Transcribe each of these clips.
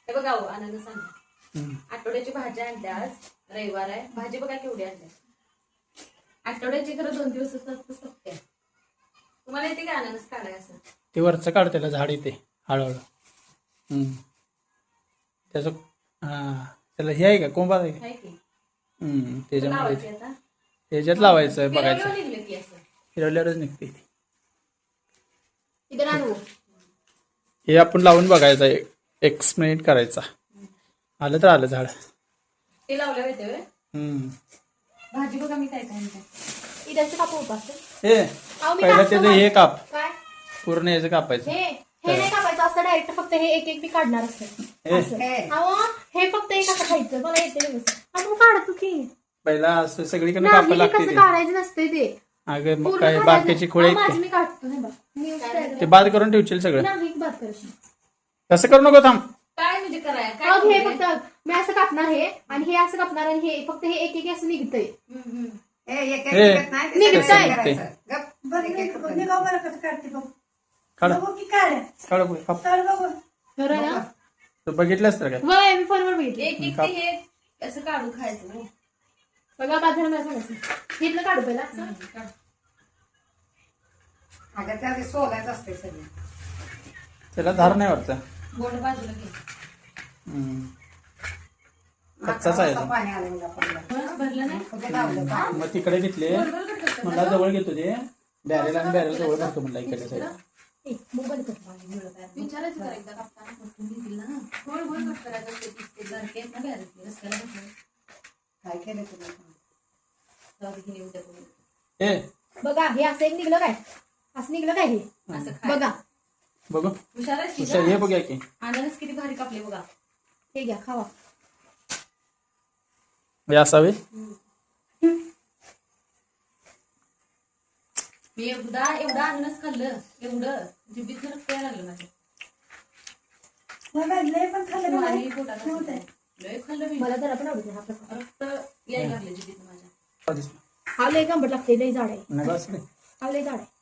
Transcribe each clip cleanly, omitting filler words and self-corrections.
हे बघा हो, अननस आणलं. आठवड्याची भाजी आणते आज. रविवार आहे. भाजी बघा केवढी आणली. आठवड्याची खरं 2 दिवस सत्य. तुम्हाला येते का अननस काढाय असं? ते वरचं काढ, त्याला झाड येते हळूहळू. त्याचं त्याला हे आहे का, कोंबा आहे का? आहे की त्याच्यामुळे लावायची आता. त्याच्यात लावायचं, बघायचं. फिरवल्यावर निघलं की असं. फिरवल्यावरच निघते ती. इथं आणू. हे आपण लावून बघायचं, एक्सपेरिमेंट करायचा. आलं तर आलं झाड. ते लावल्यावर येते व्हय? भाजी बघा मी काय काय म्हणते. इथं कापू होता हे पहिला त्याचं हे काप, काय पूर्ण याचं कापायचं. हे नाही कापायचं असं डायरेक्ट, फक्त हे एक एक मी काढणार असतं. हे फक्त एक असं खायचं. मला येते आपण काढतो की पहिला असं सगळीकडे कापायला लागते ते. काढायचं नसते ते. अगं मग काय बाकीची खोळे मी काढतो नाही बघ. ते बाद करून ठेवशील सगळं. नाही बाद करशील. तसं करू नको, थांब. काय म्हणजे कराय काय हे फक्त मी असं कापणार हे आणि हे असं कापणार आणि हे फक्त हे एक एक असं निघतंय. बघितलंच तर काय मी फोनवर बघितलं. एक एक हे असं काढून खायचं. बघा बाजार मला सांगायचं इथलं काढू पहिला. अगं त्या सोलायचं असते सगळं. त्याला धार नाही वाटतं. बोट बाजूला घे. कच्चाच आहे. पाणी आलं मला पडलं. भरलं नाही लावलं. मग तिकडे घेतले, मला जवळ घेतो ते बॅरेल आणि बॅरेल जवळ भरतो म्हणला इकडे साईड. मोबाईल विचारायचं करायचं कापताना ना गोळ गोळ कट करायचं काय केलं तुला? बघा हे असं एक निघलं काय, असं निघलं काय हे असं बघा. बघू हुशार हे बघूया की अननस किती भारी कापले बघा. हे घ्या खावा. हे असावे. मी एवढा अननस खाल्लं, एवढं जिभीत रक्त यायला लागलं माझ्या. लय खाल्लं मी. मला जरा पण आवडत नाही हा प्रकार. रक्त यायला लागलं जिभीत माझ्या. हा लय गंमत लागते. लय झाड आहे. हा लय झाड आहे.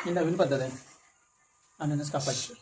ही नवीन पद्धत आहे अननस कापायची.